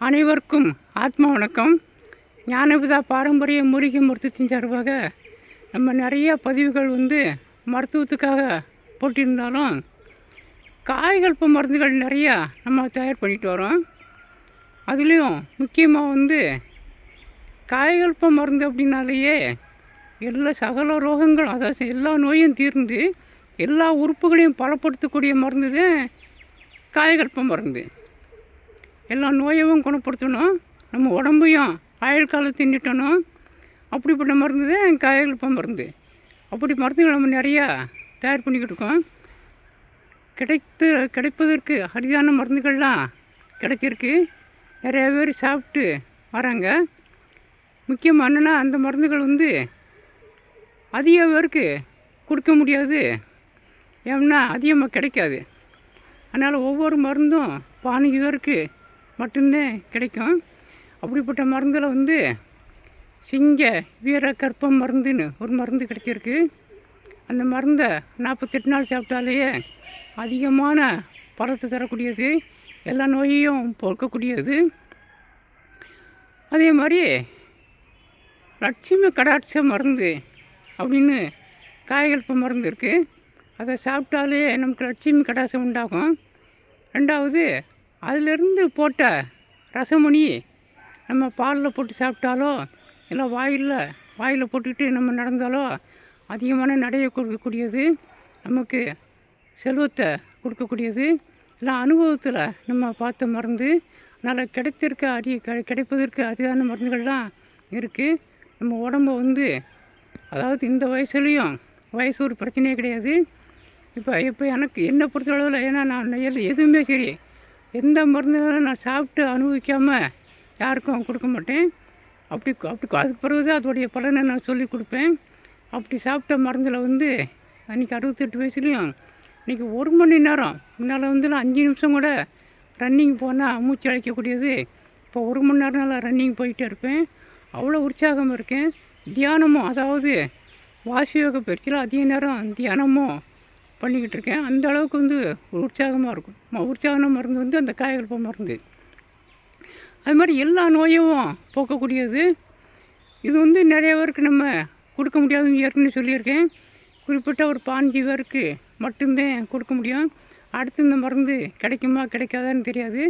அனைவருக்கும் ஆத்மா வணக்கம். ஞானபிதா பாரம்பரிய மூலிகை மருத்துவத்தின் சார்பாக நம்ம நிறைய பதிவுகள் மருத்துவத்துக்காக போட்டிருந்தாலும் காய்கல்ப மருந்துகள் நிறையா நம்ம தயார் பண்ணிட்டு வரோம். அதுலேயும் முக்கியமாக காய்கல்ப மருந்து அப்படின்னாலேயே எல்லா சகல ரோகங்கள், அதாவது எல்லா நோயும் தீர்ந்து எல்லா உறுப்புகளையும் பலப்படுத்தக்கூடிய மருந்து தான் காய்கல்ப மருந்து. எல்லா நோயவும் குணப்படுத்தணும், நம்ம உடம்பையும் ஆயுள் காலத்தை தின்னுட்டணும். அப்படிப்பட்ட மருந்து தான் காய்கல்ப மருந்து. அப்படி மருந்துகள் நம்ம நிறையா தயார் பண்ணிக்கிட்டு இருக்கோம். கிடைப்பதற்கு அரிதான மருந்துகள்லாம் கிடைச்சிருக்கு. நிறையா பேர் சாப்பிட்டு வராங்க. முக்கியமாக என்னென்னா, அந்த மருந்துகள் அதிக பேருக்கு கொடுக்க முடியாது, ஏன்னா அதிகமாக கிடைக்காது. அதனால் ஒவ்வொரு மருந்தும் 15 பேருக்கு மட்டும்தான் கிடைக்கும். அப்படிப்பட்ட மருந்தில் சிங்க வீர கற்பம் மருந்துன்னு ஒரு மருந்து கிடைச்சிருக்கு. அந்த மருந்தை 48 நாள் சாப்பிட்டாலேயே அதிகமான பலத்தை தரக்கூடியது, எல்லா நோயையும் போக்கக்கூடியது. அதே மாதிரி லட்சுமி கடாட்ச மருந்து அப்படின்னு காய்கல்ப மருந்து இருக்குது. அதை சாப்பிட்டாலே நமக்கு லட்சுமி கடாட்சம் உண்டாகும். ரெண்டாவது, அதிலிருந்து போட்ட ரசமணி நம்ம பாலில் போட்டு சாப்பிட்டாலோ இல்லை வாயில் போட்டுக்கிட்டு நம்ம நடந்தாலோ அதிகமான நடையை கொடுக்கக்கூடியது, நமக்கு செல்வத்தை கொடுக்கக்கூடியது. எல்லாம் அனுபவத்தில் நம்ம பார்த்த மருந்து. அதனால் கிடைப்பதற்கு அரிதான மருந்துகள்லாம் இருக்குது. நம்ம உடம்பை அதாவது இந்த வயசுலேயும் வயசு ஒரு பிரச்சனையே கிடையாது. இப்போ எனக்கு என்னை பொறுத்தளவில், ஏன்னா நான் எதுவுமே சரி, எந்த மருந்துகளும் நான் சாப்பிட்டு அனுபவிக்காமல் யாருக்கும் கொடுக்க மாட்டேன். அப்படி அதுக்கு பிறகு தான் அதோடைய பலனை நான் சொல்லி கொடுப்பேன். அப்படி சாப்பிட்ட மருந்தில் அன்றைக்கி 68 வயசுலேயும் இன்றைக்கி 1 மணி நேரம் முன்னால் நான் 5 நிமிஷம் கூட ரன்னிங் போனால் மூச்சு அழைக்கக்கூடியது. இப்போ 1 மணி நேரம் நான் ரன்னிங் போயிட்டே இருப்பேன். அவ்வளோ உற்சாகமாக இருக்கேன். தியானமும், அதாவது வாசியோக பயிற்சியில் அதிக நேரம் தியானமும் பண்ணிக்கிட்டு இருக்கேன். அந்த அளவுக்கு உற்சாகமாக இருக்கும். உற்சாகமான மருந்து அந்த காய்கல்ப மருந்து. அது மாதிரி எல்லா நோயும் போக்கக்கூடியது. இது நிறைய பேருக்கு நம்ம கொடுக்க முடியாதுன்னு ஏற்கனவே சொல்லியிருக்கேன். குறிப்பிட்ட ஒரு 15 பேருக்கு மட்டும்தான் கொடுக்க முடியும். அடுத்து இந்த மருந்து கிடைக்குமா கிடைக்காதான்னு தெரியாது.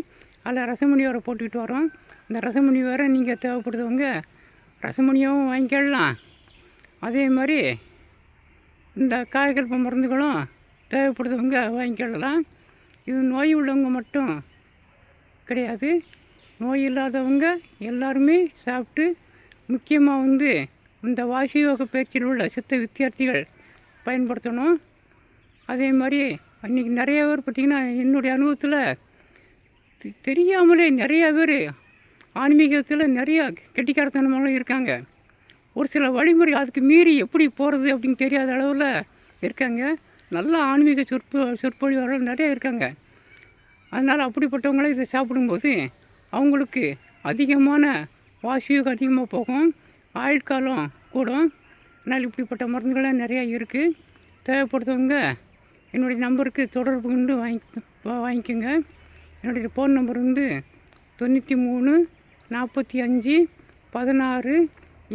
அதில் ரசமணி வேறு போட்டுக்கிட்டு வரோம். அந்த ரசமணி வேறு நீங்கள் தேவைப்படுறவங்க ரசமணியாகவும் வாங்கிக்கலாம். அதே மாதிரி இந்த காய்கல்ப மருந்துகளும் தேவைப்படுறவங்க வாங்கிக்கலாம். இது நோய் உள்ளவங்க மட்டும் கிடையாது, நோய் இல்லாதவங்க எல்லாருமே சாப்பிட்டு, முக்கியமாக இந்த வாசியோக பயிற்சியில் உள்ள சித்த வித்தியார்த்திகள் பயன்படுத்தணும். அதே மாதிரி அன்றைக்கி நிறைய பேர் பார்த்திங்கன்னா, என்னுடைய அனுபவத்தில் தெரியாமலே நிறையா பேர் ஆன்மீகத்தில் நிறையா கெட்டிக்காரத்தனமாலும் இருக்காங்க. ஒரு சில வழிமுறை அதுக்கு மீறி எப்படி போகிறது அப்படின்னு தெரியாத அளவில் இருக்காங்க. நல்ல ஆன்மீக சொற்பொழிவாளர்கள் நிறையா இருக்காங்க. அதனால் அப்படிப்பட்டவங்கள இதை சாப்பிடும்போது அவங்களுக்கு அதிகமான வாசியோகம் அதிகமாக போகும், ஆயுட்காலம் கூடும். அதனால் இப்படிப்பட்ட மருந்துகள்லாம் நிறையா இருக்குது. தேவைப்படுறவங்க என்னுடைய நம்பருக்கு தொடர்பு கொண்டு வாங்கிக்கோங்க. என்னுடைய ஃபோன் நம்பர் 93 45 16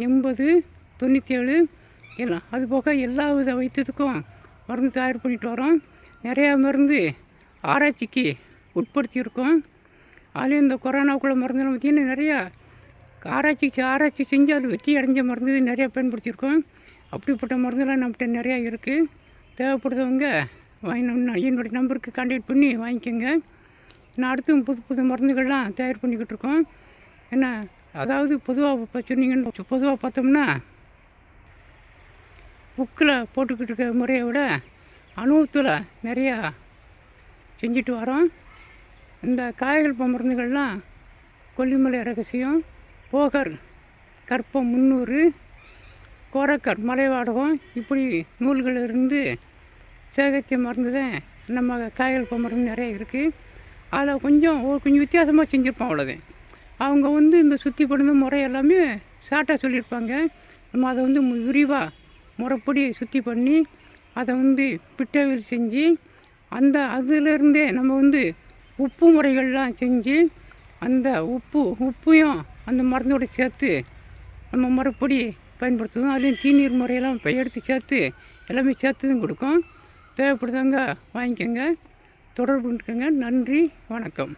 80 97 எல்லாம். அதுபோக எல்லா வித வைத்தியத்துக்கும் மருந்து தயார் பண்ணிட்டு வரோம். நிறையா மருந்து ஆராய்ச்சிக்கு உட்படுத்தியிருக்கோம். அதுலேயும் இந்த கொரோனாவுக்குள்ள மருந்துலாம் பார்த்திங்கன்னா நிறையா ஆராய்ச்சி செஞ்சு அது வெற்றி அடைஞ்ச மருந்து நிறையா பயன்படுத்தியிருக்கோம். அப்படிப்பட்ட மருந்துலாம் நம்மகிட்ட நிறையா இருக்குது. தேவைப்படுறவங்க என்னுடைய நம்பருக்கு கான்டாக்ட் பண்ணி வாங்கிக்கோங்க. நான் அடுத்து புது மருந்துகள்லாம் தயார் பண்ணிக்கிட்டு இருக்கோம். ஏன்னா அதாவது பொதுவாக சொன்னீங்கன்னு பொதுவாக பார்த்தோம்னா, புக்கில் போட்டுக்கிட்டு இருக்க முறையை விட அனுபவத்தில் நிறையா செஞ்சுட்டு வரோம். இந்த காய்கல்ப மருந்துகள்லாம் கொல்லிமலை ரகசியம், போகர் கற்பம் 300, கோரக்கர் மலைவாடகம், இப்படி நூல்களிலிருந்து சேகரித்த மருந்து தான் நம்ம காய்கல்ப மருந்து நிறைய இருக்குது. அதில் கொஞ்சம் வித்தியாசமாக செஞ்சுருப்போம், அவ்வளோதான். அவங்க இந்த சுத்தி பண்ணுற முறை எல்லாமே ஷார்ட்டாக சொல்லியிருப்பாங்க. நம்ம அதை விரிவாக முறைப்படி சுத்தி பண்ணி அதை பிட்டவில் செஞ்சு அதிலிருந்தே நம்ம உப்பு முறைகள்லாம் செஞ்சு அந்த உப்பையும் அந்த மருந்தோடு சேர்த்து நம்ம முறைப்படி பயன்படுத்துவோம். அதுலேயும் தீநீர் முறையெல்லாம் இப்போ எடுத்து சேர்த்து எல்லாமே சேர்த்துதான் கொடுக்கும். தேவைப்படுதாங்க வாங்கிக்கோங்க, தொடர்பு இருக்குங்க. நன்றி, வணக்கம்.